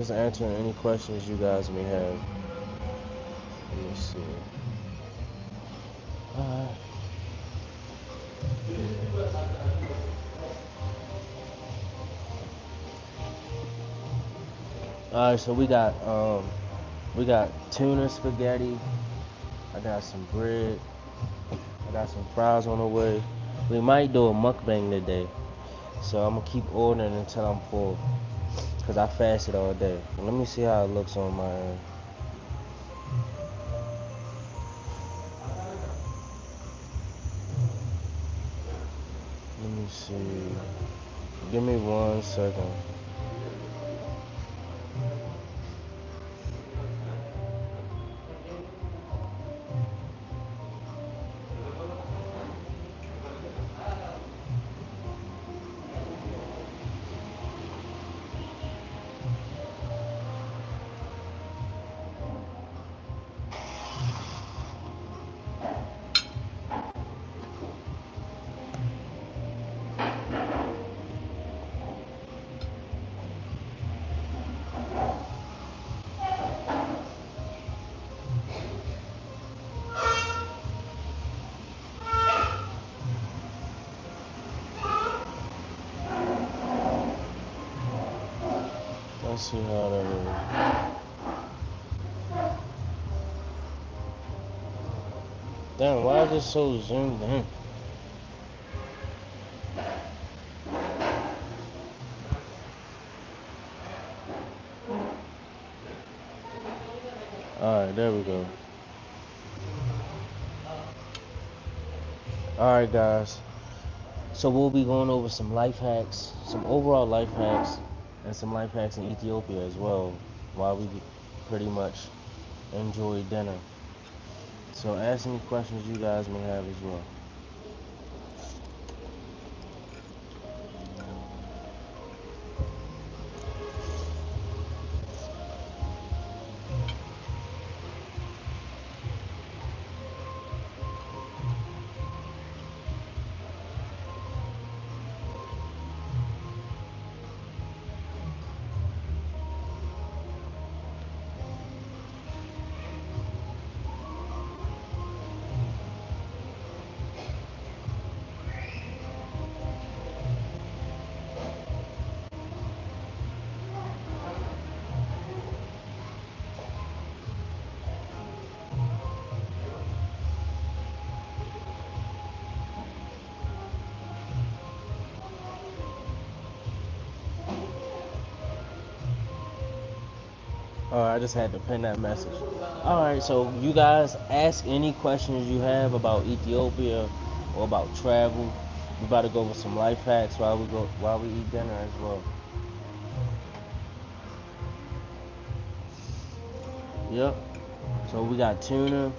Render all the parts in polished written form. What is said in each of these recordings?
Just answering any questions you guys may have. Let me see. Uh, Alright, so we got tuna spaghetti. I got some bread. I got some fries on the way. We might do a mukbang today. So I'm gonna keep ordering until I'm full. Cause I fasted all day. Let me see how it looks on my end. Let me see. Give me 1 second. Let's see how that is. Damn, why is it so zoomed in? Alright, there we go. Alright, guys. So we'll be going over some life hacks, some overall life hacks, and some life hacks in Ethiopia as well, while we pretty much enjoy dinner. So ask any questions you guys may have as well. Alright, I just had to pin that message. Alright, so you guys ask any questions you have about Ethiopia or about travel. We about to go over some life hacks while we eat dinner as well. Yep. So we got tuna,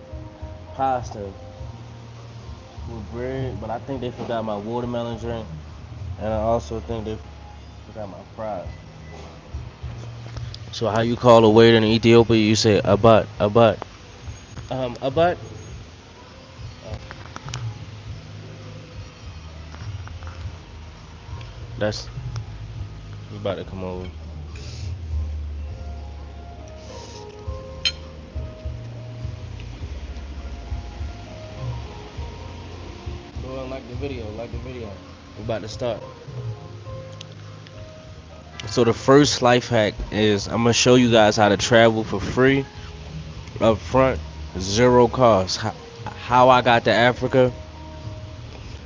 pasta with bread, but I think they forgot my watermelon drink, and I also think they forgot my fries. So how you call a waiter in Ethiopia? You say abat, abat. Abat. Uh, that's he's about to come over. Go and like the video, like the video. We're about to start. So the first life hack is I'm gonna show you guys how to travel for free up front, zero cost. How I got to Africa,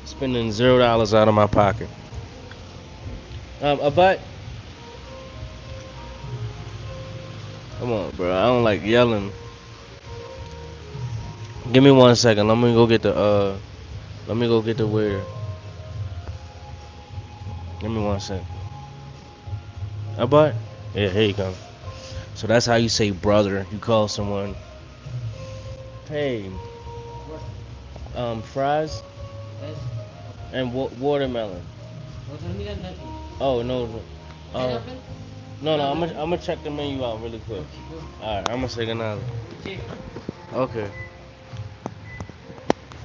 spending $0 out of my pocket. But come on, bro. I don't like yelling. Give me 1 second. Let me go get the Let me go get the waiter. Give me 1 second. But yeah, here you go. So that's how you say brother. You call someone, hey, fries and watermelon. Oh no, uh, no, no. I'm gonna check the menu out really quick. All right, I'm gonna say another. Okay.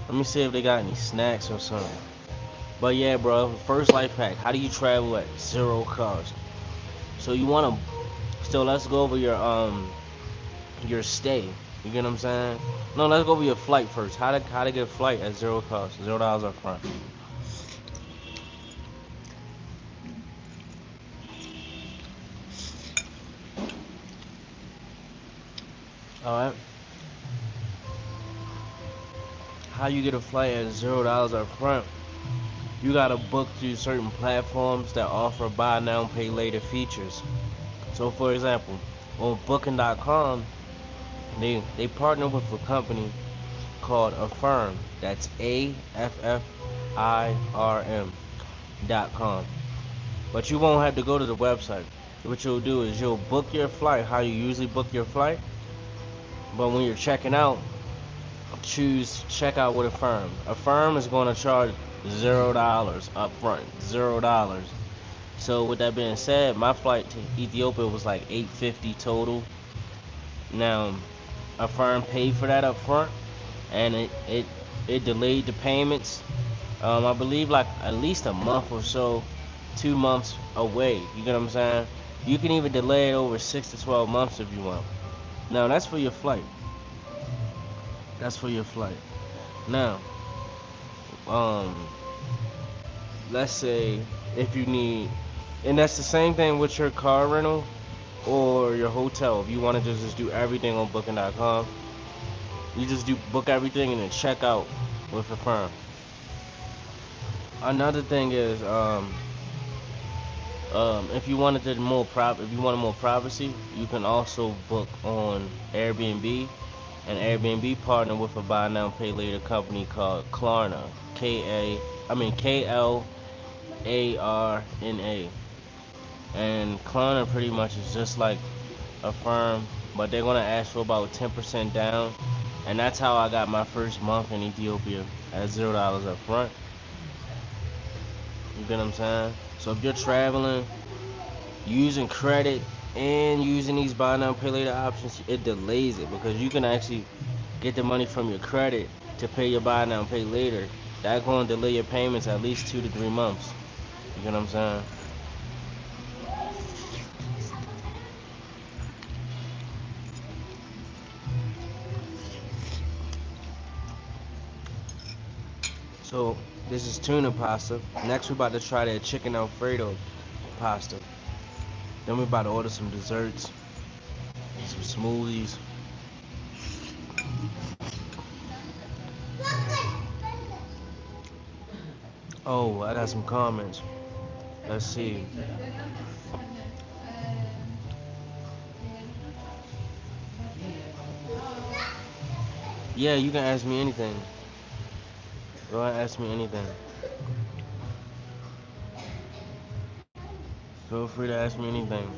Let me see if they got any snacks or something. But yeah, bro. First life hack: how do you travel at zero cost? So you wanna So let's go over your stay. You get what I'm saying? No, let's go over your flight first. How to get a flight at zero cost, $0 up front. All right. How you get a flight at $0 up front? You gotta book through certain platforms that offer buy now, pay later features. So, for example, on Booking.com, they partner with a company called Affirm. That's AFFIRM.com. But you won't have to go to the website. What you'll do is you'll book your flight how you usually book your flight. But when you're checking out, choose check out with Affirm. Affirm is going to charge $0 up front. $0. So with that being said, my flight to Ethiopia was like $850 total. Now, Affirm paid for that up front, and it delayed the payments. I believe like at least a month or so, 2 months away. You get what I'm saying? You can even delay it over 6 to 12 months if you want. Now that's for your flight. That's for your flight. Now, um, let's say if you need, and that's the same thing with your car rental or your hotel. If you want to just do everything on Booking.com, you just do book everything and then check out with a firm. Another thing is, if you wanted if you wanted more privacy, you can also book on Airbnb. And Airbnb partner with a buy now pay later company called Klarna. Klarna. And Klarna pretty much is just like a firm, but they're gonna ask for about 10% down. And that's how I got my first month in Ethiopia at $0 up front. You get what I'm saying? So if you're traveling, using credit and using these buy now pay later options, it delays it because you can actually get the money from your credit to pay your buy now pay later. That's going to delay your payments at least 2 to 3 months. You get what I'm saying? So this is tuna pasta. Next we're about to try that chicken Alfredo pasta. Then we're about to order some desserts, some smoothies. Oh, I got some comments. Let's see. Yeah, you can ask me anything. Go ahead and ask me anything. Feel free to ask me anything.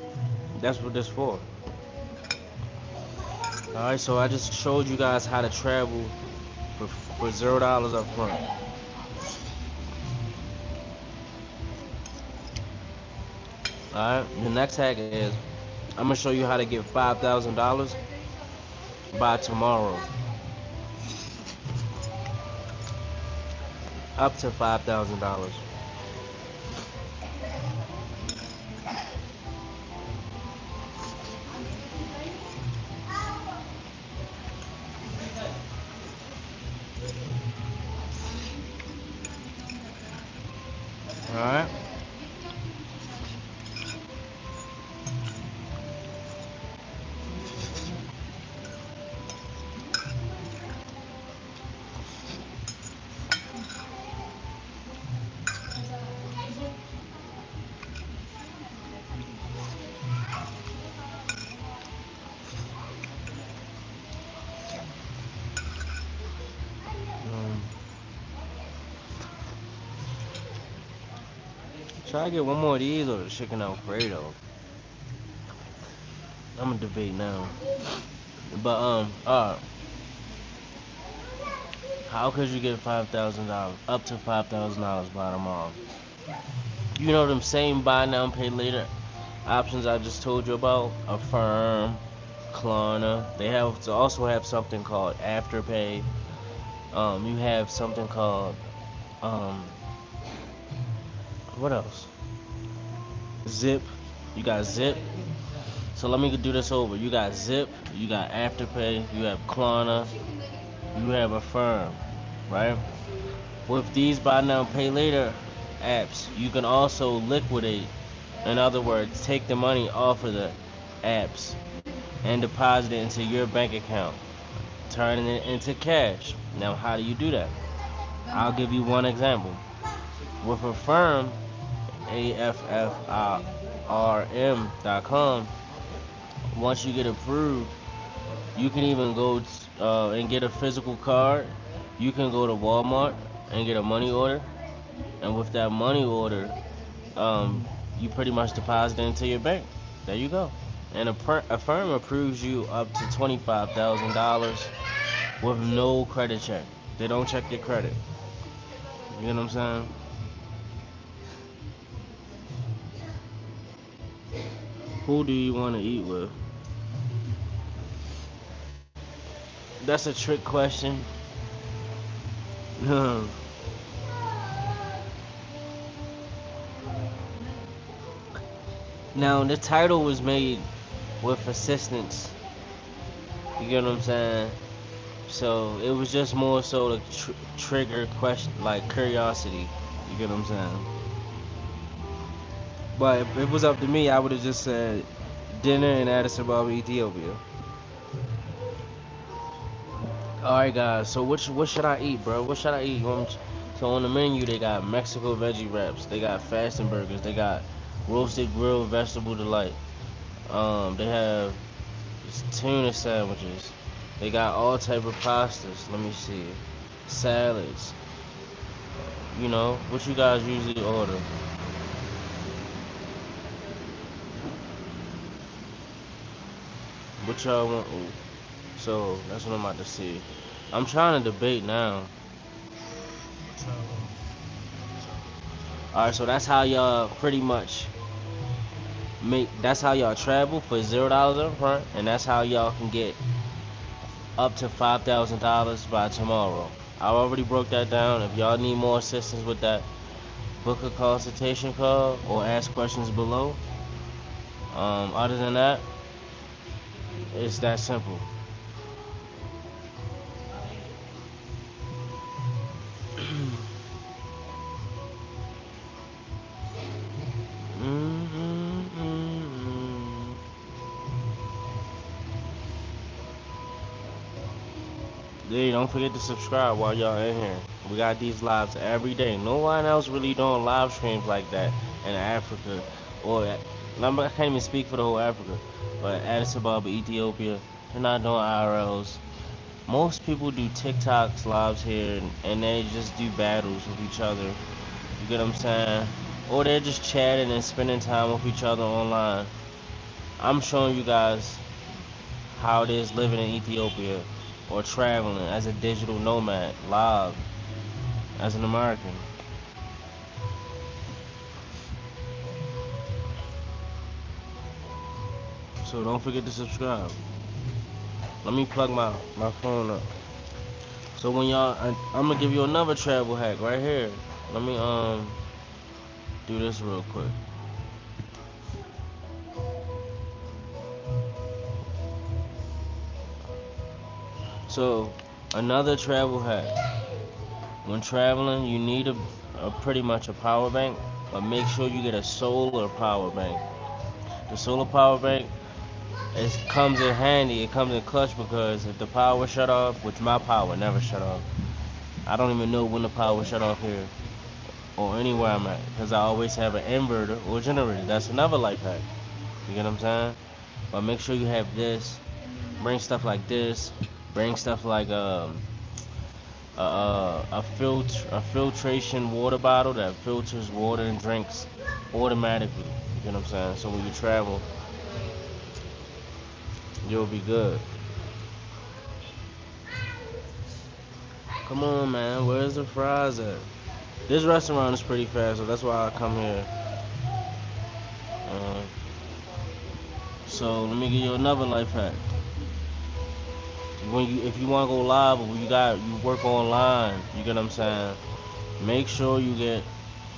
That's what this for. Alright, so I just showed you guys how to travel for $0 up front. Alright, the next hack is I'm gonna show you how to get $5,000 by tomorrow. Up to $5,000. Alright? Try to get one more of these or the chicken Alfredo. I'm gonna debate now. But how could you get $5,000 up to $5,000 by tomorrow? You know them same buy now pay later options I just told you about? Affirm, Klarna. They also have something called Afterpay. You have something called um, what else? Zip. You got Zip. So let me do this over. You got Zip, you got Afterpay, you have Klarna, you have Affirm, right? With these buy now pay later apps, you can also liquidate. In other words, take the money off of the apps and deposit it into your bank account, turning it into cash. Now, how do you do that? I'll give you one example. With Affirm, AFFIRM.com, once you get approved, you can even go and get a physical card. You can go to Walmart and get a money order, and with that money order, um, you pretty much deposit it into your bank. There you go. And a firm approves you up to $25,000 with no credit check. They don't check your credit. You know what I'm saying? Who do you want to eat with? That's a trick question. Now, the title was made with assistance. You get what I'm saying? So it was just more so to trigger question, like curiosity. You get what I'm saying? But if it was up to me, I would have just said dinner in Addis Ababa, Ethiopia. All right, guys. So what should I eat, bro? What should I eat? So on the menu they got Mexico veggie wraps, they got fasting burgers, they got roasted grilled vegetable delight. They have tuna sandwiches. They got all type of pastas. Let me see, salads. You know what you guys usually order. What y'all want? Ooh. So that's what I'm about to see. I'm trying to debate now. All right, so that's how y'all pretty much make. That's how y'all travel for $0 up front, and that's how y'all can get up to $5,000 by tomorrow. I already broke that down. If y'all need more assistance with that, book a consultation call or ask questions below. Other than that, it's that simple. Hey, don't forget to subscribe while y'all in here. We got these lives every day. No one else really doing live streams like that in Africa. Or, I can't even speak for the whole Africa. But Addis Ababa, Ethiopia, they're not doing IRLs. Most people do TikToks lives here and they just do battles with each other. You get what I'm saying? Or they're just chatting and spending time with each other online. I'm showing you guys how it is living in Ethiopia or traveling as a digital nomad live as an American. So don't forget to subscribe. Let me plug my phone up. So when y'all, I'm gonna give you another travel hack right here. Let me do this real quick. So another travel hack. When traveling, you need a pretty much a power bank, but make sure you get a solar power bank. The solar power bank, it comes in handy. It comes in clutch because if the power shut off, which my power never shut off, I don't even know when the power shut off here or anywhere I'm at because I always have an inverter or generator. That's another life hack. You get what I'm saying? But make sure you have this. Bring stuff like this. Bring stuff like a filtration water bottle that filters water and drinks automatically. You know what I'm saying? So when you travel, you'll be good. Come on, man. Where's the fries at? This restaurant is pretty fast, so that's why I come here. Uh, so let me give you another life hack. If you want to go live or you work online, you get what I'm saying. Make sure you get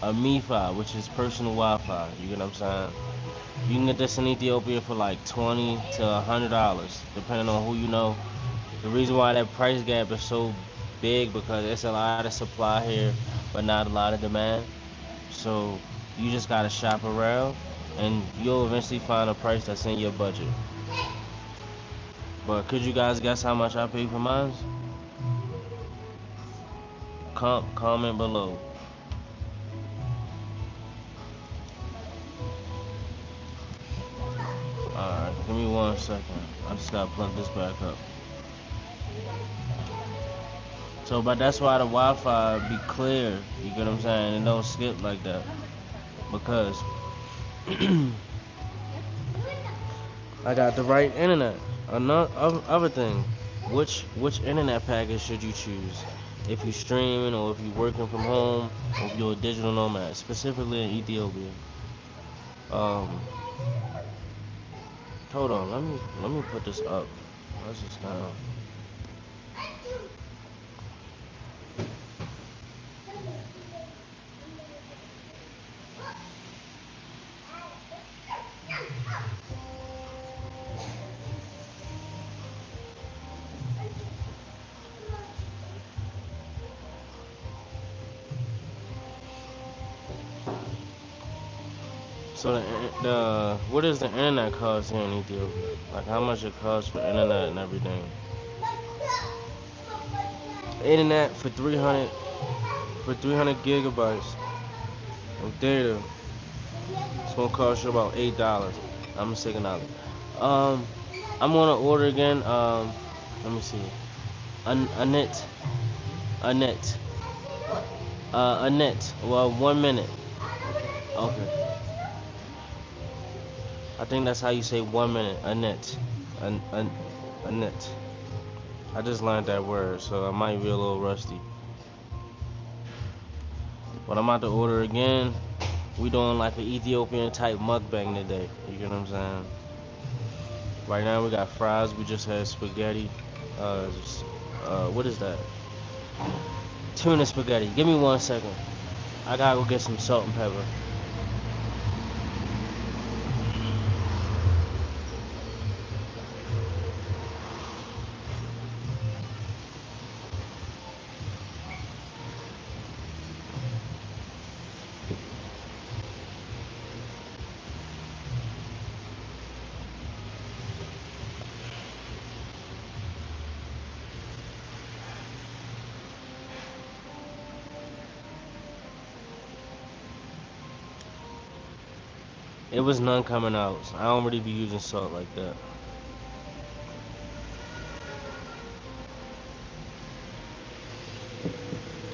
a MiFi, which is personal Wi-Fi. You get what I'm saying. You can get this in Ethiopia for like $20 to $100, depending on who you know. The reason why that price gap is so big because it's a lot of supply here, but not a lot of demand. So you just gotta shop around, and you'll eventually find a price that's in your budget. But could you guys guess how much I paid for mine? Comment below. Alright, give me 1 second. I just gotta plug this back up. So, but that's why the Wi-Fi be clear. You get what I'm saying? It don't skip like that because I got the right internet. Another other thing, which internet package should you choose? If you're streaming or if you're working from home, or if you're a digital nomad, specifically in Ethiopia. Um, hold on, let me put this up. Let's just kind of. So the what is the internet cost here in Ethiopia? Like how much it costs for internet and everything? Internet for 300 gigabytes of data. It's gonna cost you about $8. I'm $6. Um, I'm gonna order again. Let me see. A net, a net, a net. Well, 1 minute. Okay. I think that's how you say 1 minute. A net, a net. I just learned that word, so I might be a little rusty. But I'm about to order again. We doing like an Ethiopian type mukbang today. You get what I'm saying? Right now we got fries. We just had spaghetti. What is that? Tuna spaghetti. Give me 1 second. I gotta go get some salt and pepper. It was none coming out. So I don't really be using salt like that.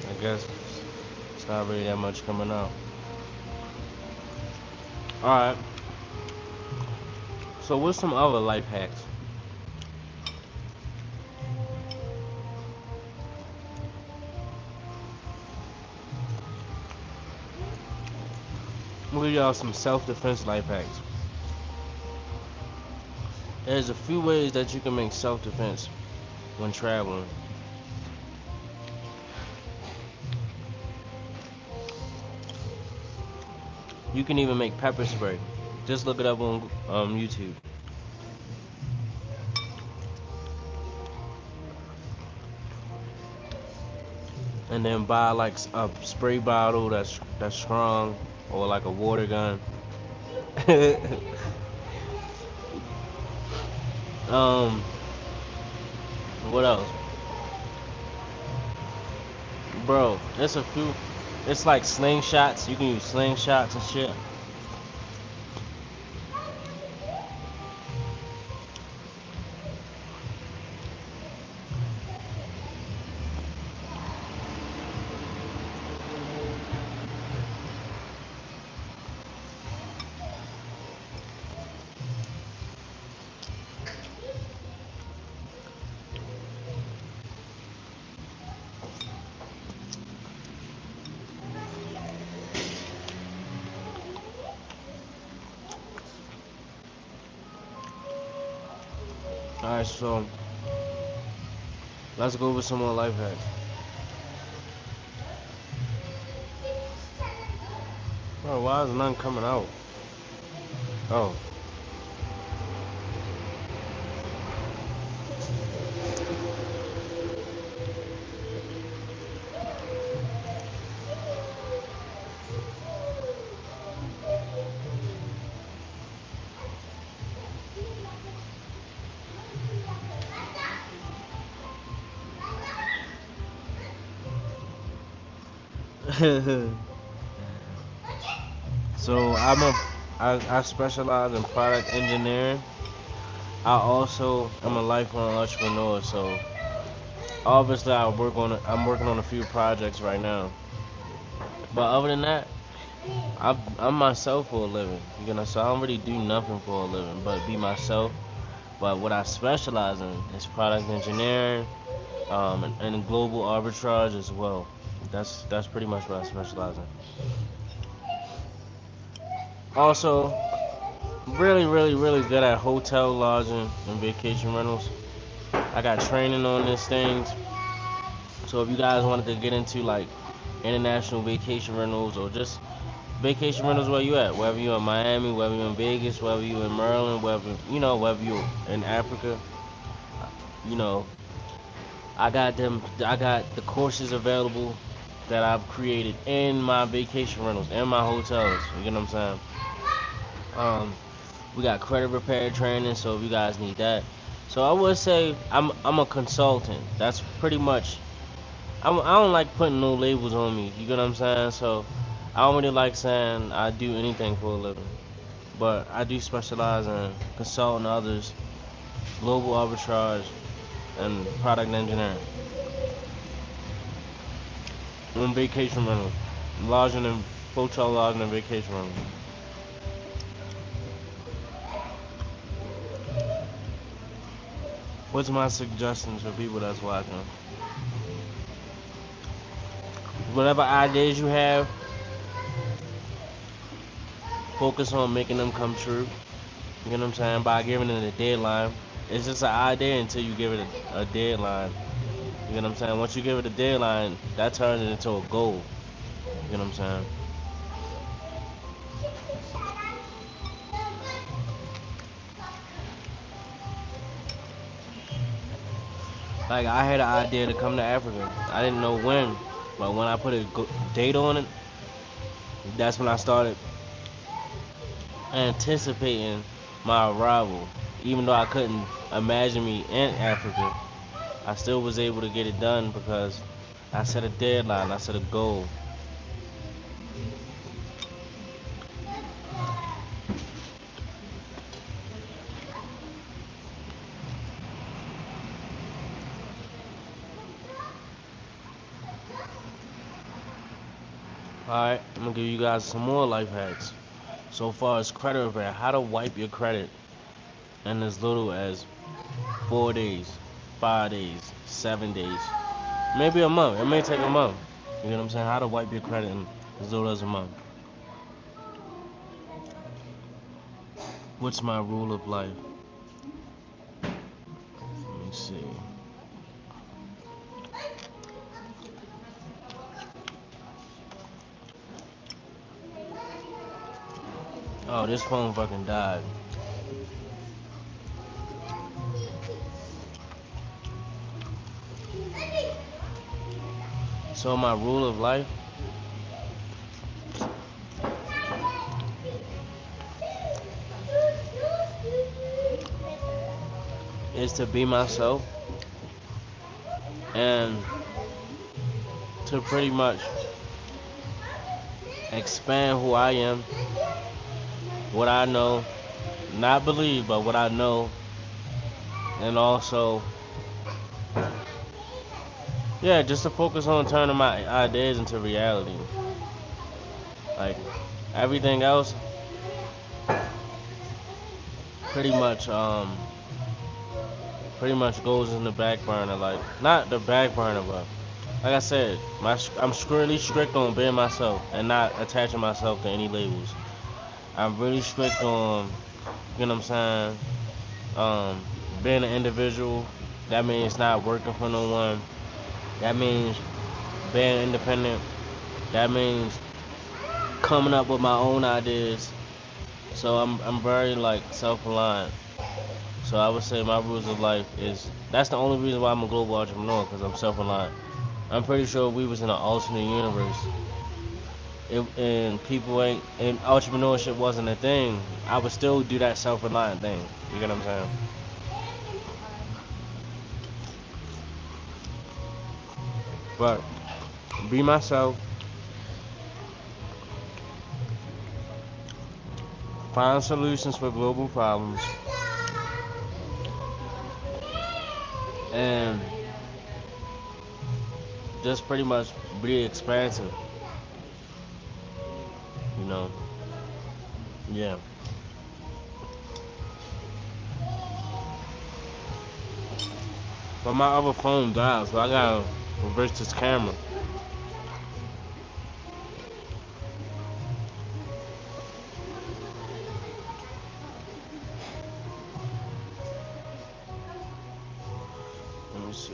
I guess it's not really that much coming out. Alright. So what's some other life hacks? I'm gonna give y'all some self-defense life hacks. There's a few ways that you can make self-defense when traveling. You can even make pepper spray. Just look it up on YouTube. And then buy like a spray bottle that's strong, or like a water gun. um, what else, bro? There's a few. It's like slingshots. You can use slingshots and shit. Alright, so let's go over some more life hacks. Bro, why is none coming out? Oh. So I specialize in product engineering. I also am a lifelong entrepreneur. So obviously I'm working on a few projects right now. But other than that, I'm myself for a living. You know, so I don't really do nothing for a living but be myself. But what I specialize in is product engineering, and global arbitrage as well. That's pretty much what I specialize in. Also, really good at hotel lodging and vacation rentals. I got training on these things. So if you guys wanted to get into like international vacation rentals or just vacation rentals where you at, whether you in Miami, whether you in Vegas, whether you in Maryland, whether you in Africa, you know, I got the courses available that I've created in my vacation rentals and my hotels. You get what I'm saying? We got credit repair training, so if you guys need that. So I would say I'm a consultant. That's pretty much. I don't like putting no labels on me. You get what I'm saying? So I don't really like saying I do anything for a living. But I do specialize in consulting others, global arbitrage, and product engineering. On vacation rental, lodging and hotel lodging and vacation rental. What's my suggestions for people that's watching? Whatever ideas you have, focus on making them come true. You know what I'm saying? By giving it a deadline. It's just an idea until you give it a deadline. You know what I'm saying? Once you give it a deadline, that turns it into a goal. You know what I'm saying? Like I had an idea to come to Africa. I didn't know when, but when I put a date on it, that's when I started anticipating my arrival. Even though I couldn't imagine me in Africa, I still was able to get it done because I set a deadline, I set a goal. Alright, I'm gonna give you guys some more life hacks. So far as credit repair, how to wipe your credit in as little as 4 days, 5 days, 7 days, maybe a month. It may take a month. You know what I'm saying? How to wipe your credit in as little as a month. What's my rule of life? Let me see. Oh, this phone fucking died. So my rule of life is to be myself and to pretty much expand who I am, what I know, not believe, but what I know, and also, yeah, just to focus on turning my ideas into reality. Like everything else, pretty much, pretty much goes in the back burner. Like not the back burner, but like I said, I'm really strict on being myself and not attaching myself to any labels. I'm really strict on, you know what I'm saying, um, being an individual. That means not working for no one. That means being independent. That means coming up with my own ideas. So I'm very like self-reliant. So I would say my rules of life is that's the only reason why I'm a global entrepreneur because I'm self-reliant. I'm pretty sure if we was in an alternate universe, and people ain't and entrepreneurship wasn't a thing, I would still do that self-reliant thing. You get what I'm saying? But be myself, find solutions for global problems, and just pretty much be expansive. You know? Yeah. But my other phone died, so I gotta reverse this camera. Let me see.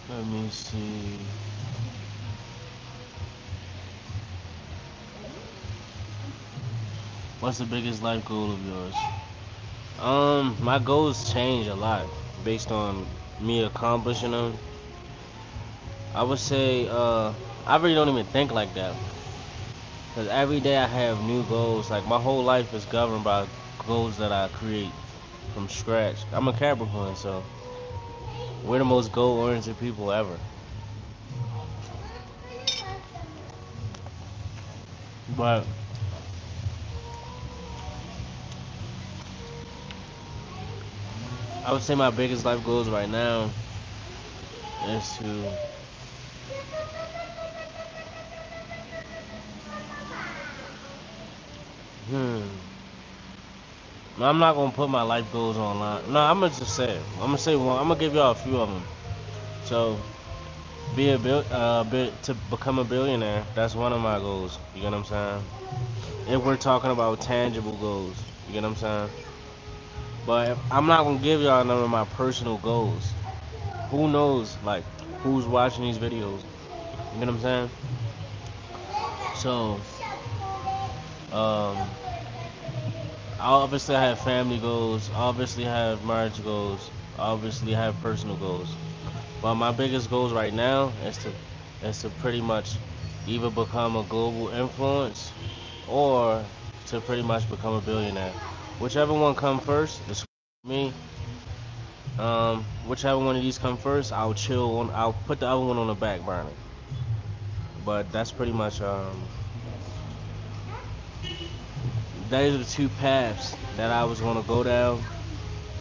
Let me see. What's the biggest life goal of yours? My goals change a lot based on me accomplishing them. I would say, I really don't even think like that. Because every day I have new goals. Like, my whole life is governed by goals that I create from scratch. I'm a Capricorn, so we're the most goal-oriented people ever. But I would say my biggest life goals right now is to, hmm, I'm not gonna put my life goals online. No, I'm gonna just say it. I'm gonna say one. I'm gonna give y'all a few of them. So, to become a billionaire. That's one of my goals. You get what I'm saying? If we're talking about tangible goals, you get what I'm saying? But I'm not gonna give y'all none of my personal goals. Who knows, like, who's watching these videos? You get what I'm saying? So, um, I obviously have family goals. I obviously have marriage goals. I obviously have personal goals. But my biggest goals right now is to pretty much either become a global influence or to pretty much become a billionaire. Whichever one come first is me. Whichever one of these come first, I'll chill on. I'll put the other one on the back burner. But that's pretty much those are the two paths that I was gonna go down,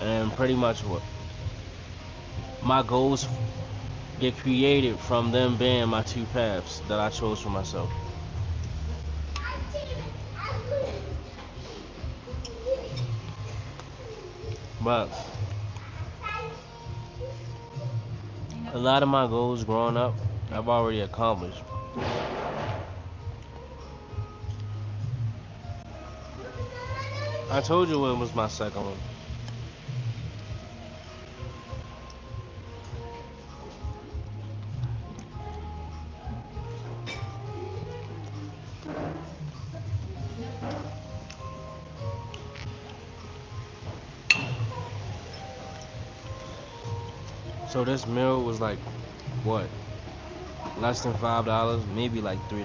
and pretty much what my goals get created from them being my two paths that I chose for myself. But a lot of my goals growing up, I've already accomplished. I told you it was my second one. So this meal was like what? Less than $5, maybe like $3.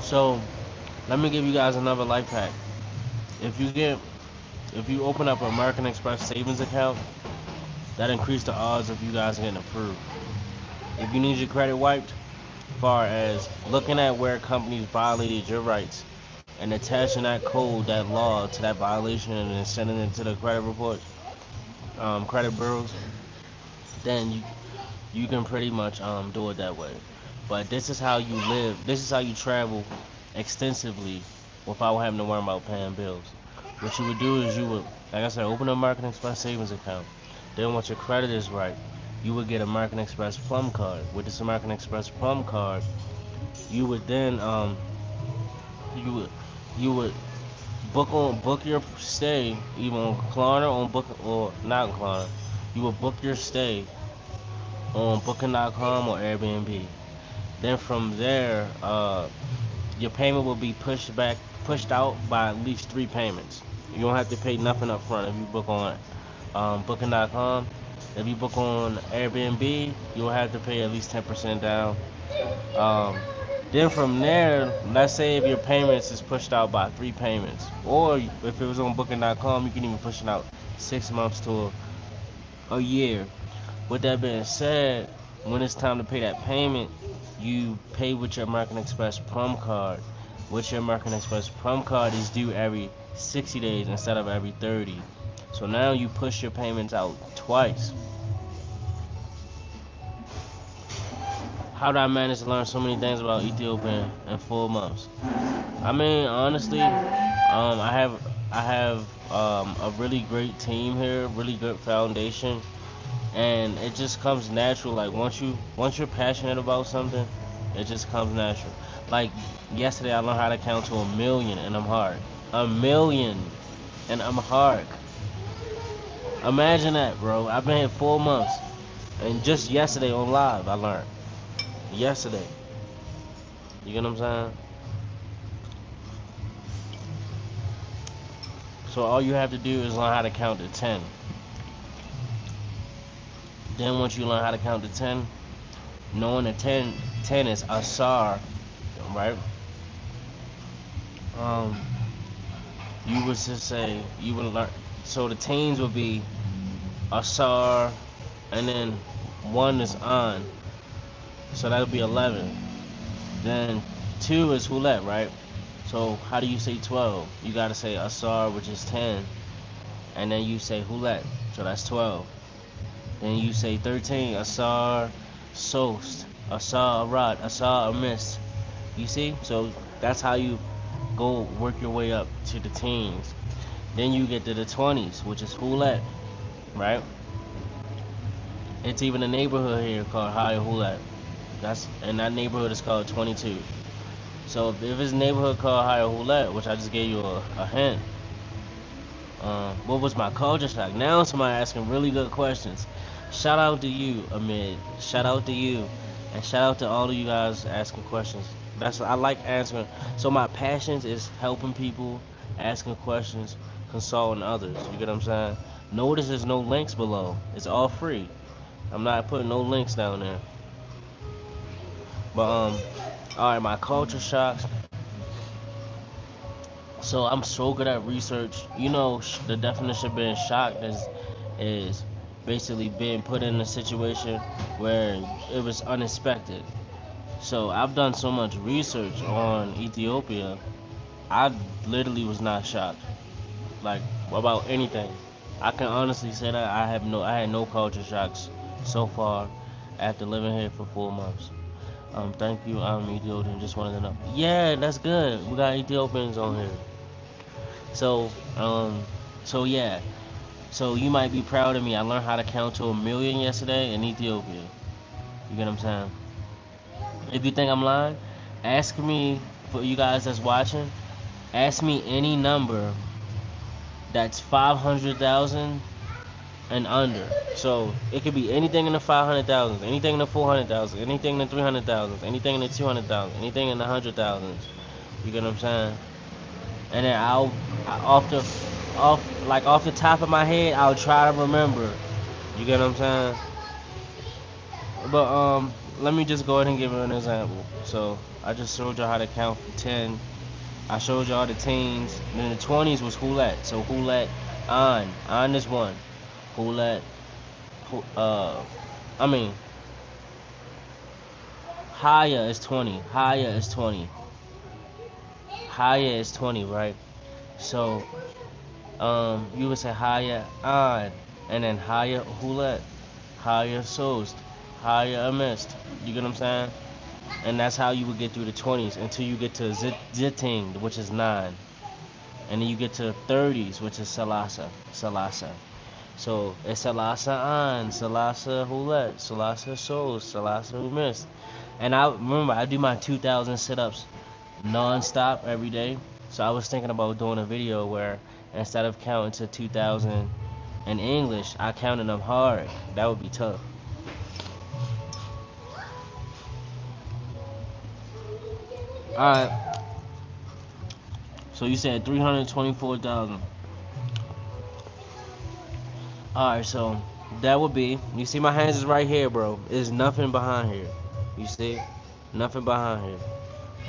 So let me give you guys another life hack. If you get if you open up an American Express savings account, that increase the odds of you guys getting approved. If you need your credit wiped, far as looking at where companies violated your rights and attaching that code, that law to that violation and then sending it to the credit report, credit bureaus, then you can pretty much do it that way. But this is how you live. This is how you travel extensively without having to worry about paying bills. What you would do is you would, like I said, open a American Express savings account. Then once your credit is right, you would get American Express Plum card. With this American Express Plum card, you would then you would you would book your stay either on Klarna or on book or not Klarna. You would book your stay on Booking.com or Airbnb. Then from there, your payment will be pushed out by at least 3 payments. You don't have to pay nothing up front if you book on Booking.com. If you book on Airbnb, you'll have to pay at least 10% down. Um, then from there, let's say if your payments is pushed out by 3 payments, or if it was on Booking.com, you can even push it out 6 months to a year. With that being said, when it's time to pay that payment, you pay with your American Express Plum card. With your American Express Plum card is due every 60 days instead of every 30. So now you push your payments out twice. How did I manage to learn so many things about Ethiopia in 4 months? I mean, honestly, I have a really great team here, really good foundation, and it just comes natural. Like once you're passionate about something, it just comes natural. Like yesterday, I learned how to count to 1 million in Amharic. 1 million in Amharic. Imagine that, bro. I've been here 4 months, and just yesterday on live, I learned. Yesterday, you get what I'm saying? So all you have to do is learn how to count to 10. Then once you learn how to count to 10, knowing that 10 is Asar, right? Um, you would just say you would learn. So the teens would be Asar, and then one is on. So that would be 11. Then two is Hulet, right? So how do you say 12? You gotta say Asar, which is 10, and then you say Hulet, so that's 12. Then you say 13, Asar, Sost, Asar, Arad, Asar, Amis. You see? So that's how you go work your way up to the teens. Then you get to the 20s, which is Hulet, right? It's even a neighborhood here called High Hulet. And that neighborhood is called 22. So if it's a neighborhood called High Hulet, which I just gave you a hint, what was my culture shock? Now somebody asking really good questions. Shout out to you, Amid. Shout out to you, and shout out to all of you guys asking questions. I like answering. So my passions is helping people, asking questions, consulting others. You get what I'm saying? Notice there's no links below. It's all free. I'm not putting no links down there. But all right, my culture shocks. So I'm so good at research. You know, the definition of being shocked is basically being put in a situation where it was unexpected. So I've done so much research on Ethiopia, I literally was not shocked, like about anything. I can honestly say that I had no culture shocks so far after living here for 4 months. Thank you, I'm Ethiopian. Just wanted to know. Yeah, that's good. We got Ethiopians on here. So, so yeah. So you might be proud of me. I learned how to count to 1 million yesterday in Ethiopia. You get what I'm saying? If you think I'm lying, ask me, for you guys that's watching, ask me any number that's 500,000 and under. So it could be anything in the 500,000, anything in the 400,000, anything in the 300,000, anything in the 200,000, anything in the 100,000. You get what I'm saying? And then off the top of my head, I'll try to remember. You get what I'm saying? But let me just go ahead and give you an example. So I just showed y'all how to count from 10. I showed y'all the teens. And then the 20s was Hulet. So Hulet, on is one. Hulet, I mean, Haya is 20. Haya is 20. Haya is 20, right? So you would say Haya on. and then higher hulet, higher sost, higher amist. You get what I'm saying? And that's how you would get through the 20s until you get to zitting, which is 9. And then you get to 30s, which is salasa. So it's salasa an, salasa hulet, salasa sost, salasa amist. And I remember I do my 2,000 sit-ups non-stop every day. So I was thinking about doing a video where instead of counting to 2,000 in English, I counted them hard. That would be tough. Alright, so you said 324,000. Alright, so that would be, you see my hands is right here, bro. There's nothing behind here. You see? Nothing behind here.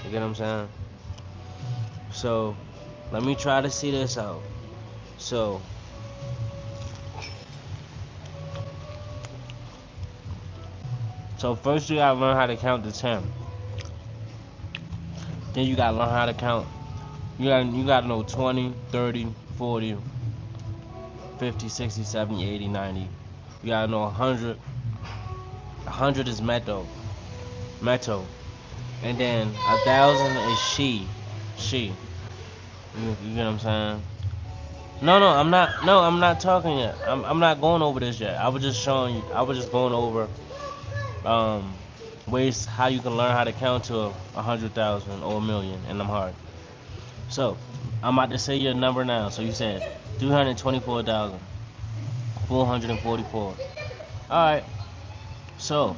You get what I'm saying? So, let me try to see this out. So, first you gotta learn how to count to 10. Then you gotta learn how to count. You gotta know 20, 30, 40, 50, 60, 70, 80, 90. You gotta know 100. 100 is meto. And then 1,000 is she. You get what I'm saying? No, I'm not talking yet. I'm not going over this yet. I was just showing you. I was just going over um ways how you can learn how to count to 100,000 or a million, and I'm hard. So I'm about to say your number now. So you said 324,444. All right. So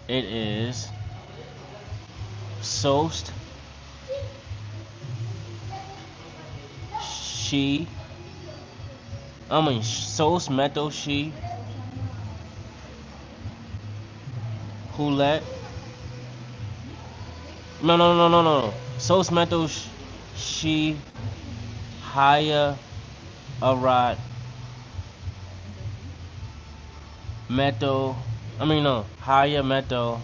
it is sost she. Sost meto she hulet. No. Sost meto she haya arat meto. Haya meto.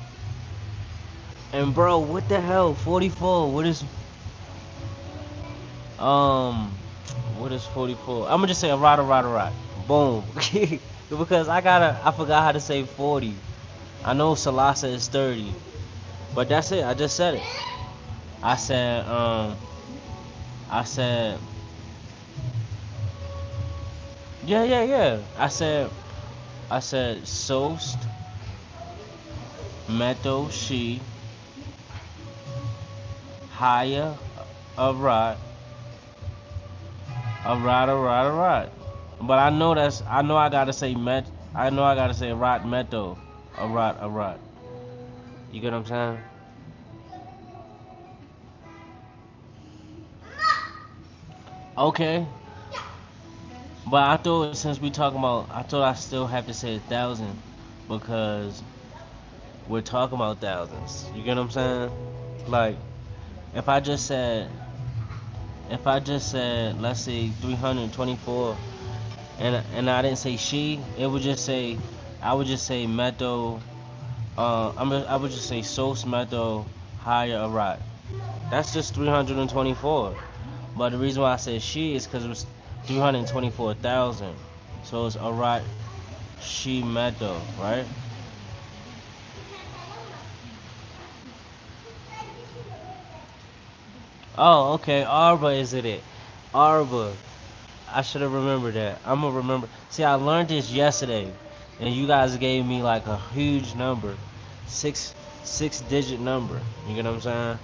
And bro, what the hell? 44. What is 44? I'm gonna just say a rot. Boom. Because I forgot how to say 40. I know Salasa is 30. But that's it. I just said it. I said yeah. I said sost meto she haya arat. But I know I gotta say rat meto. Arat. You get what I'm saying? Okay. But I thought since we talking about, I thought I still have to say 1,000 because we're talking about thousands. You get what I'm saying? Like if I just said let's say 324 and I didn't say she, I would just say meto. I would just say sos meto higher arat. That's just 324. But the reason why I said she is because it was 324,000. So it's arat she meto, right? Oh, okay. Arba is it? Arba. I should have remembered that. I'm gonna remember. See, I learned this yesterday, and you guys gave me like a huge number, six digit number. You get what I'm saying?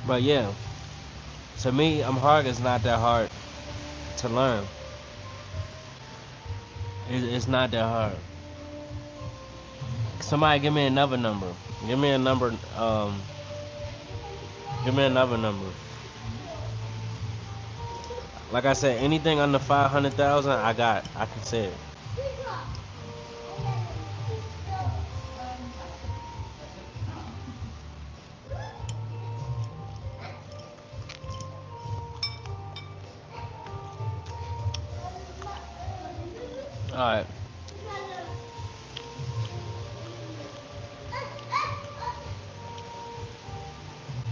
But yeah, to me, it's not that hard to learn. It's not that hard. Somebody give me another number. Give me a number. Give me another number. Like I said, anything under 500,000, I can say it. All right.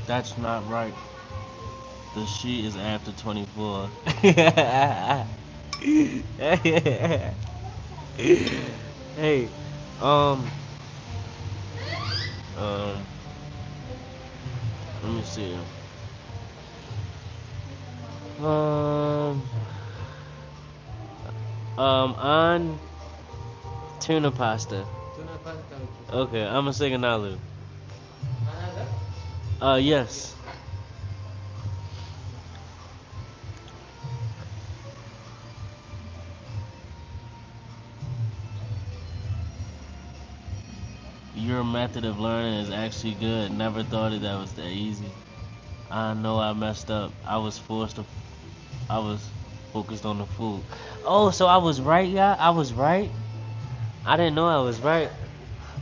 That's not right. The she is after 24. Hey, um, um, let me see. Um, on tuna pasta. Okay, I'm a Siganalu. Yes. Your method of learning is actually good. Never thought that was that easy. I know I messed up. I was focused on the food. Oh, so I was right, yeah? I was right? I didn't know I was right.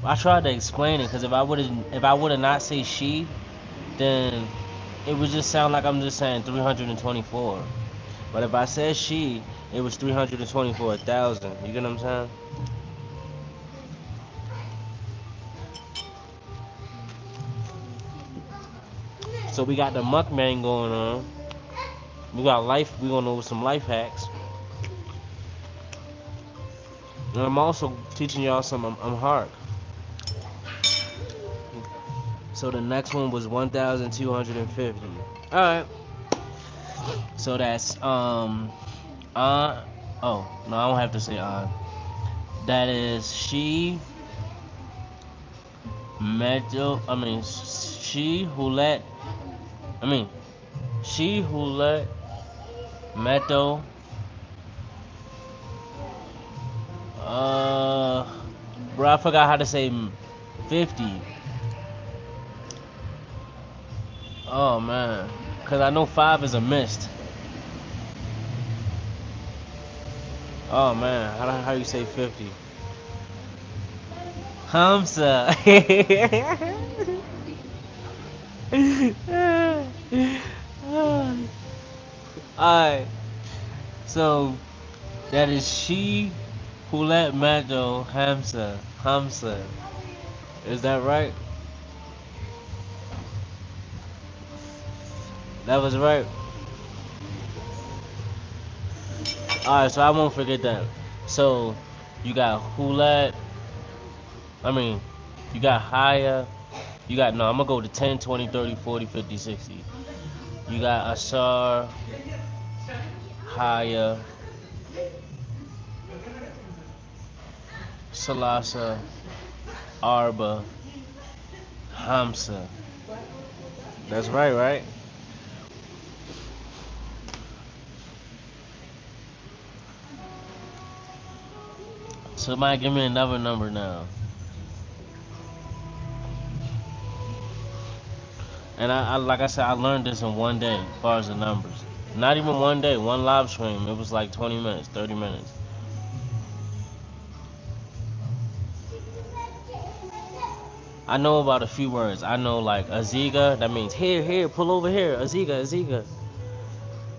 I tried to explain it because if I would have not say she, then it would just sound like I'm just saying 324. But if I said she, it was 324,000. You get what I'm saying? So we got the mukbang going on. We got life. We gonna know some life hacks. And I'm also teaching y'all some Amharic. So the next one was 1,250. All right. So that's uh oh no, I don't have to say that is she metal. She who let. I mean she who let metal. Uh, bro, I forgot how to say 50. Oh man, cause I know 5 is a mist. Oh man, how you say 50? Hamza. Alright, so that is she who let Majo Hamza. Hamza. Is that right? That was right. Alright, so I won't forget that. So you got Hulat. You got Haya. You got no. I'm gonna go to 10, 20, 30, 40, 50, 60. You got Asar, Haya, Salasa, Arba, Hamsa. That's right, right? Somebody give me another number now. And like I said, I learned this in one day as far as the numbers. Not even one day, one live stream. It was like 20 minutes, 30 minutes. I know about a few words. I know like Aziga, that means here, here, pull over here. Aziga, Aziga.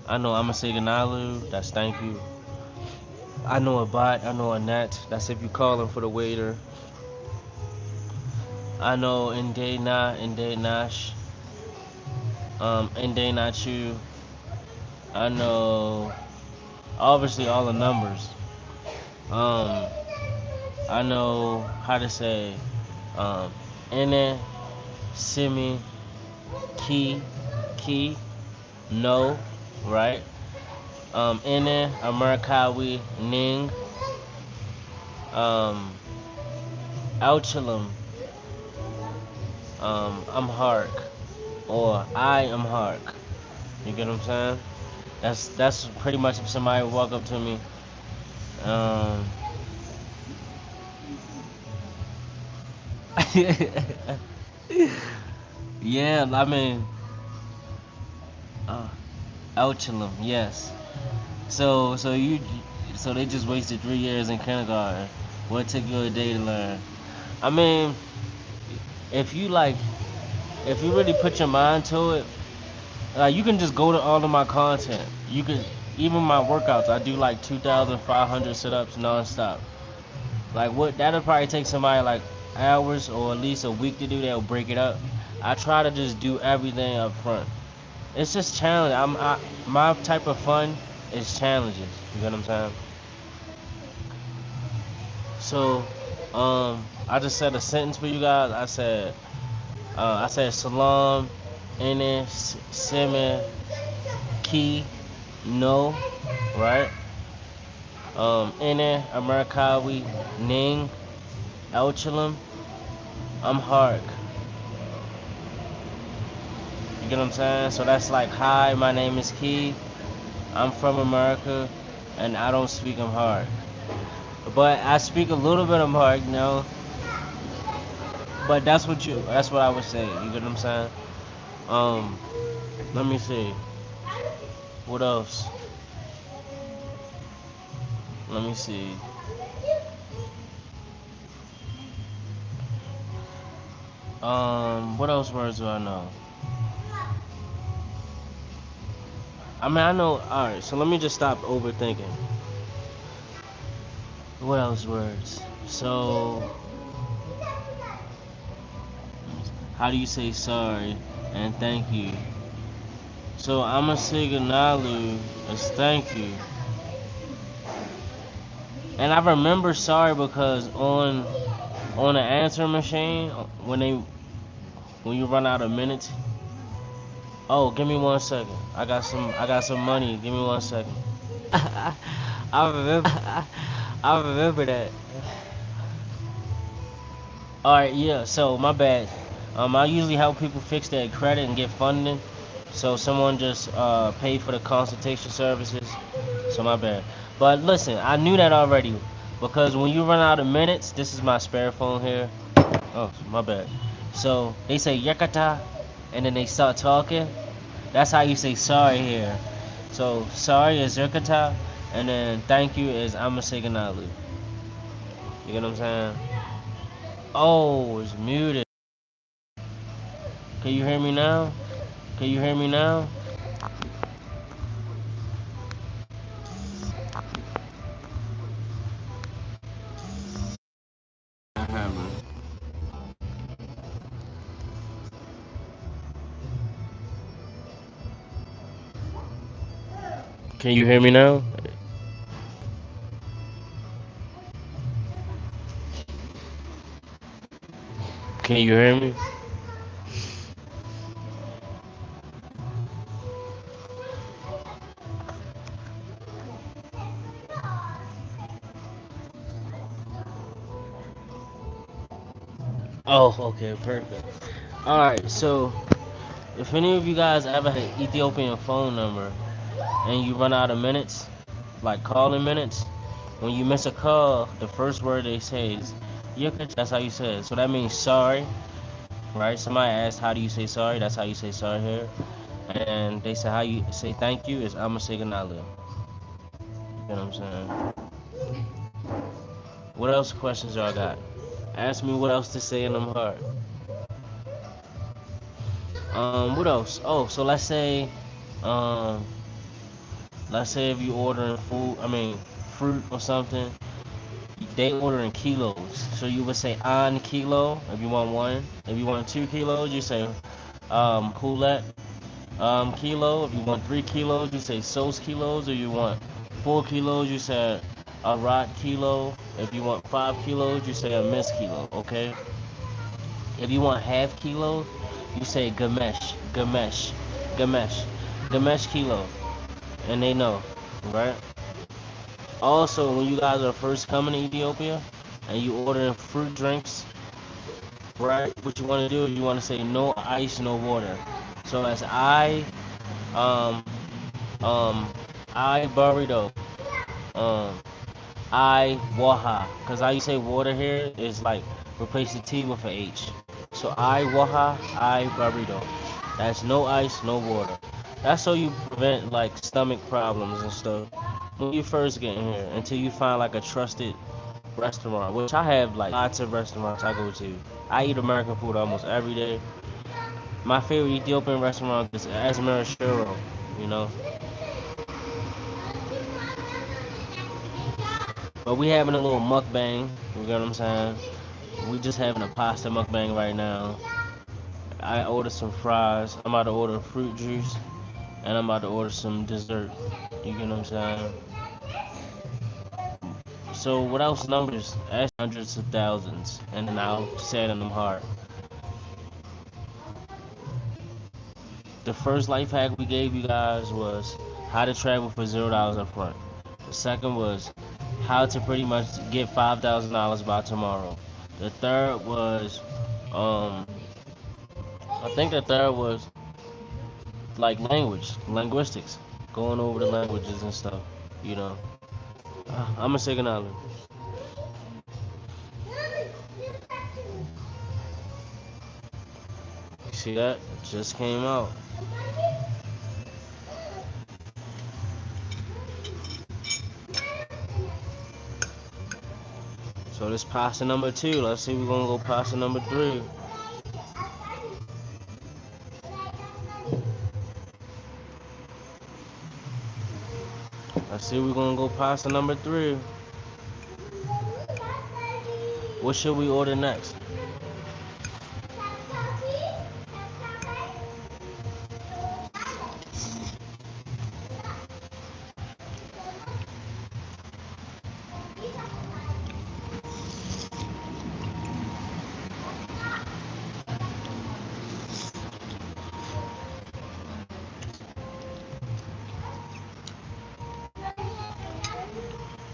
I know I'm a Siganalu, that's thank you. I know a bot, I know a net, that's if you calling for the waiter. I know Inde Na, Inde Nash, Inde Nachu. I know obviously all the numbers. Um, I know how to say Ene, Simi, Ki, No, right? Ene, Amerikawi, Ning, Auchalam, Amharic, or I am Hark. You get what I'm saying? That's pretty much if somebody walk up to me. Um, yeah, uh, Auchalam, yes. So so you so they just wasted 3 years in kindergarten. What took you a day to learn? I mean, if you like, if you really put your mind to it, you can just go to all of my content. You can even my workouts. I do like 2,500 sit-ups nonstop. Like what? That'll probably take somebody like hours or at least a week to do. They'll break it up. I try to just do everything up front. It's just challenge. My type of fun is challenges. You get what I'm saying? So, I just said a sentence for you guys. I said salam, ene, seme, ki, no, right? Ene, Amerikawi, ning, elchilum, Amharic. You get what I'm saying? So that's like, hi, my name is Key. I'm from America, and I don't speak Amharic. But I speak a little bit Amharic now. But that's what I would say. You get what I'm saying? Um, Let me see. What else? Let me see. What else words do I know? I mean, I know. All right, so let me just stop overthinking. What else words? So, how do you say sorry and thank you? So, I'ma say Ganalu is thank you. And I remember sorry because on the answer machine when you run out of minutes. Oh, give me 1 second. I got some money. Give me 1 second. I remember I remember that. All right, yeah. So my bad. I usually help people fix their credit and get funding. So someone just paid for the consultation services. So my bad. But listen, I knew that already because when you run out of minutes, this is my spare phone here. Oh, my bad. So they say yakata, and then they start talking. That's how you say sorry here. So sorry is yakata, and then thank you is amaseganalu. You get what I'm saying? Oh, it's muted. Can you hear me now? Can you hear me now? Can you hear me now? Can you hear me? Oh, okay, perfect. Alright, so if any of you guys ever had an Ethiopian phone number and you run out of minutes, like calling minutes, when you miss a call, the first word they say is Yukich. That's how you say it. So that means sorry, right? Somebody asked how do you say sorry? That's how you say sorry here. And they say how you say thank you is Amaseganalu. You know what I'm saying? What else questions y'all got? Ask me what else to say in them hard. What else? Oh, so um, let's say if you ordering food, I mean fruit or something, they order in kilos. So you would say on kilo if you want one. If you want 2 kilos, you say hulet kilo. If you want 3 kilos, you say sos kilos. Or you want 4 kilos, you say a rot kilo. If you want 5 kilos, you say a miss kilo. Okay. If you want half kilo, you say gamesh, gamesh, gamesh, gamesh kilo, and they know, right? Also, when you guys are first coming to Ethiopia and you ordering fruit drinks, right? What you want to do is you want to say no ice, no water. So that's um, um, I burrito, um, I waha. Cause how you say water here is like replace the T with a H. So I waha, I burrito. That's no ice, no water. That's so you prevent like stomach problems and stuff when you first get in here until you find like a trusted restaurant, which I have like lots of restaurants I go to. I eat American food almost every day. My favorite Ethiopian restaurant is Asmara Shiro, you know. But we having a little mukbang, you get what I'm saying? We just having a pasta mukbang right now. I ordered some fries. I'm about to order fruit juice, and I'm about to order some dessert. You get what I'm saying? So without numbers, ask hundreds of thousands, and then I'll say it in them hard. The first life hack we gave you guys was how to travel for $0 up front. The second was how to pretty much get $5,000 by tomorrow. The third was, um, I think the third was like linguistics, going over the languages and stuff. You know, I'm a second island. See that? Just came out. So this pasta number 2. Let's see, we're gonna go pasta number 3. Let's see, we're gonna go pasta number 3. What should we order next?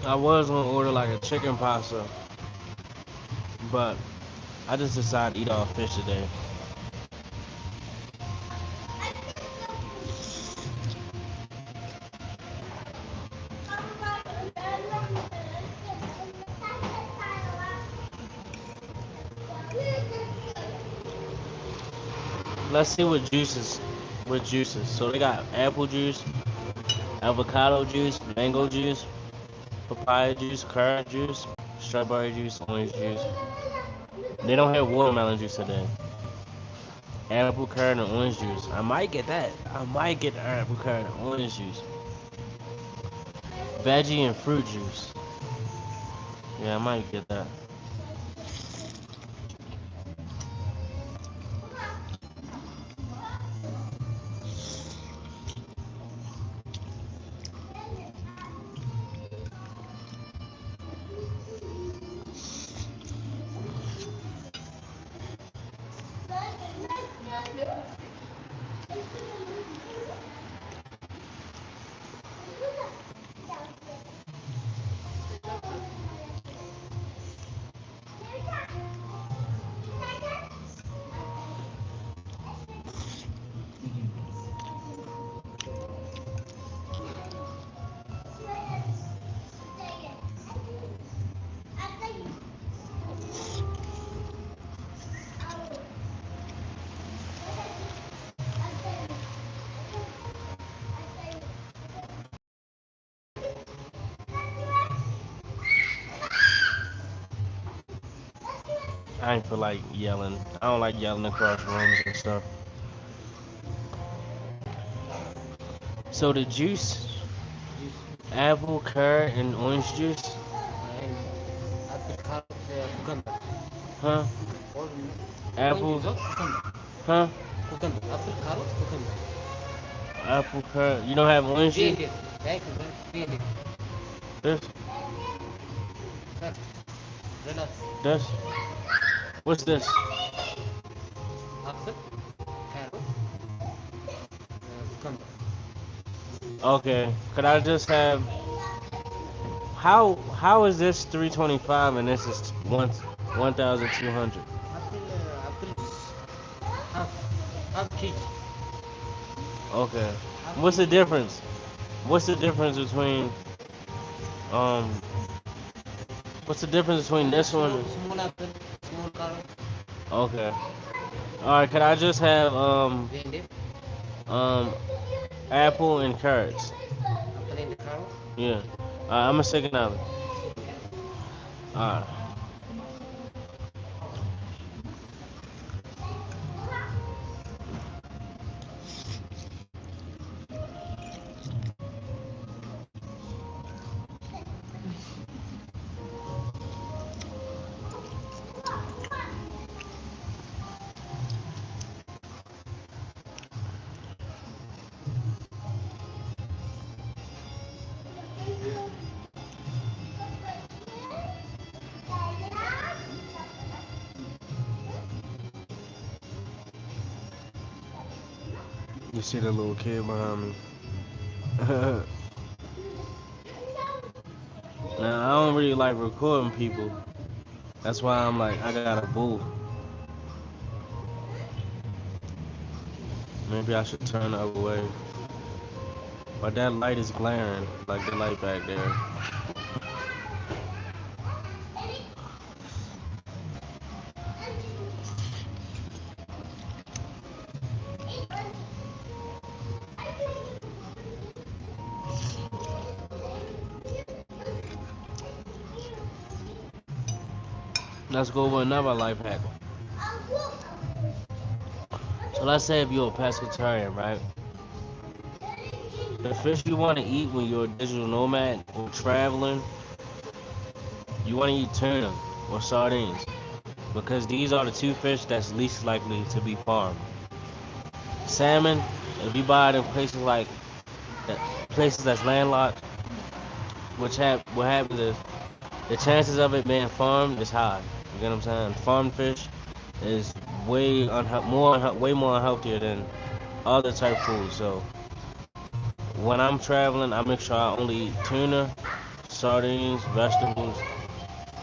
I was gonna order like a chicken pasta, but I just decided to eat all fish today. Let's see what juices. With juices. So they got apple juice, avocado juice, mango juice, papaya juice, carrot juice, strawberry juice, orange juice. They don't have watermelon juice today. Apple, carrot, and orange juice. I might get that. I might get the apple, carrot, and orange juice. Veggie and fruit juice. Yeah, I might get that. I ain't feel like yelling. I don't like yelling across rooms and stuff. So the juice, apple, carrot, and orange juice. Huh? Apple. Huh? Apple, carrot. You don't have orange juice? This? This? What's this? Okay. Could I just have? How is this 325 and this is 1,200? Okay. What's the difference? What's the difference between um? What's the difference between this one? Okay. All right. Could I just have apple and carrots? Yeah. I'm a second island. Alright. You see the little kid behind me. Now I don't really like recording people. That's why I'm like I got a booth. Maybe I should turn the other way. But that light is glaring, like the light back there. Let's go with another life hack. So let's say if you're a pescatarian, right? The fish you want to eat when you're a digital nomad or traveling, you want to eat tuna or sardines because these are the two fish that's least likely to be farmed. Salmon, if you buy it in places like places that's landlocked, what happens is the chances of it being farmed is high. You get what I'm saying? Farmed fish is way more unhealthier than other type foods. So when I'm traveling, I make sure I only eat tuna, sardines, vegetables,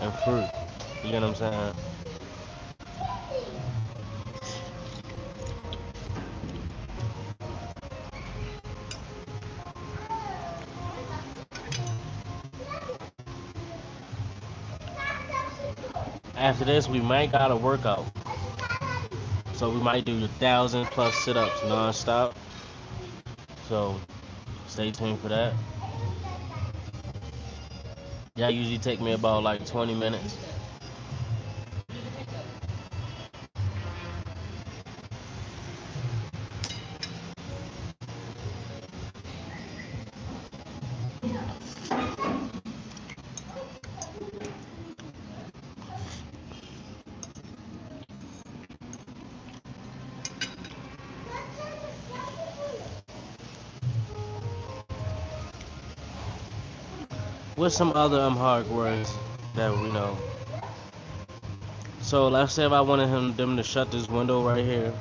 and fruit. You get what I'm saying? After this, we might got a workout. So we might do 1,000+ sit-ups non-stop. So stay tuned for that. Yeah, usually take me about like 20 minutes. With some other hard words that we know. So let's say if I wanted them to shut this window right here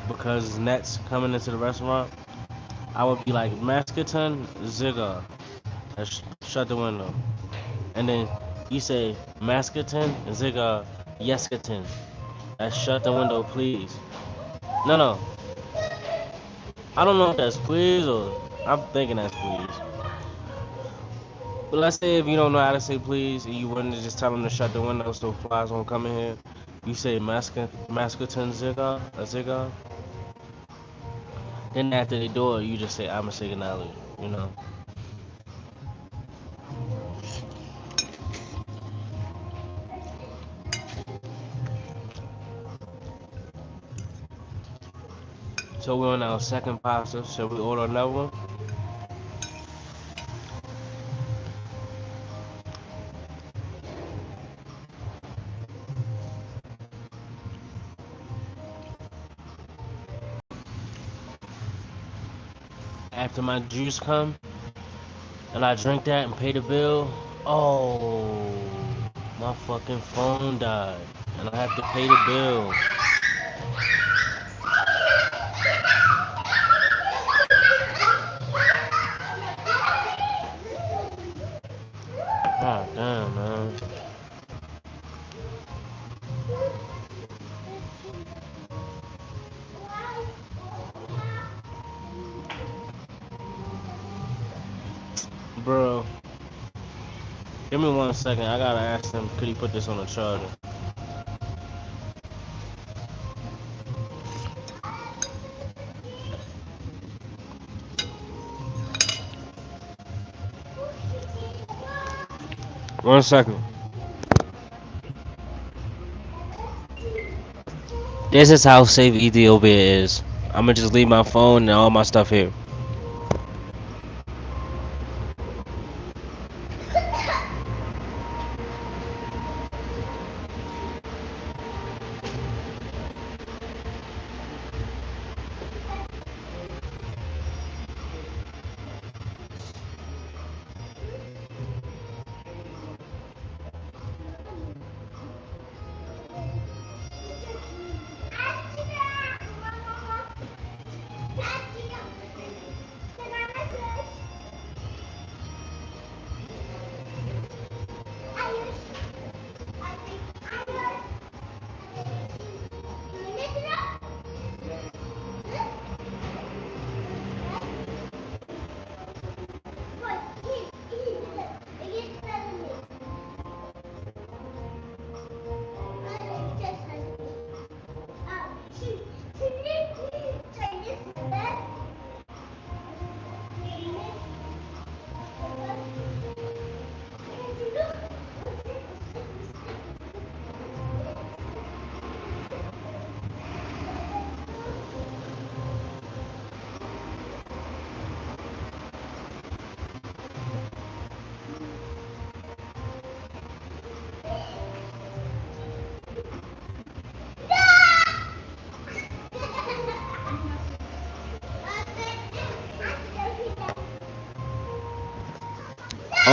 because nets coming into the restaurant, I would be like Mascaton Ziga, shut the window, and then you say Mascaton Ziga Yeskaton, that's shut the window please. No, I don't know if that's please or I'm thinking that's please. But let's say if you don't know how to say please and you wanted to just tell them to shut the window so flies won't come in here, you say Mascaton Ziga, a Ziga. Then after they do it, you just say I'm a signal, you know. So we're on our second pasta. Shall we order another one? After my juice come and I drink that and pay the bill, oh, my fucking phone died and I have to pay the bill. God damn, man. Bro, give me 1 second. I gotta ask him, could he put this on the charger? One second. This is how safe Ethiopia is. I'm gonna just leave my phone and all my stuff here.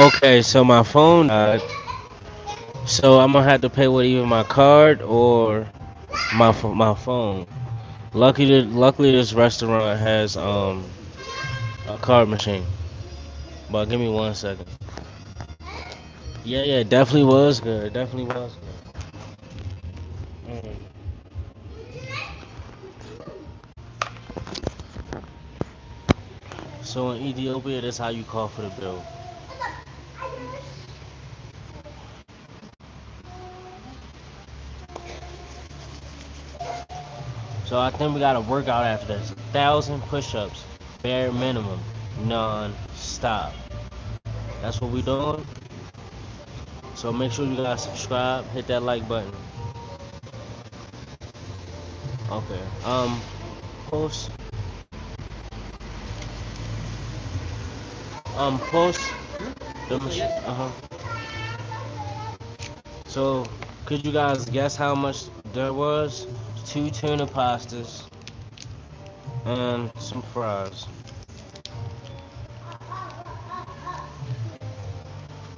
Okay, so my phone died. So I'm gonna have to pay with either my card or my phone. Luckily, this restaurant has a card machine. But give me 1 second. Yeah, definitely was good. Definitely was good. So in Ethiopia, that's how you call for the bill. So I think we got to work out after this. 1,000 push-ups, bare minimum, non-stop. That's what we doing. So make sure you guys subscribe, hit that like button. Okay. Post. Post the machine. So could you guys guess how much there was? Two tuna pastas and some fries.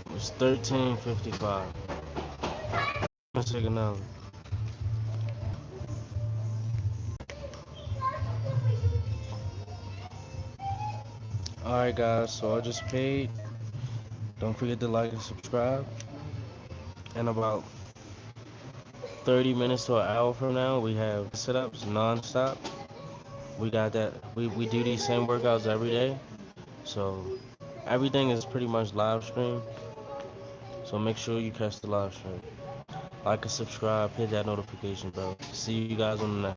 It was 13.55. Let's take another. Alright guys, so I just paid. Don't forget to like and subscribe. In about 30 minutes to an hour from now, we have sit-ups non-stop. We got that. We do these same workouts every day. So everything is pretty much live stream. So make sure you catch the live stream. Like and subscribe, hit that notification bell. See you guys on the next.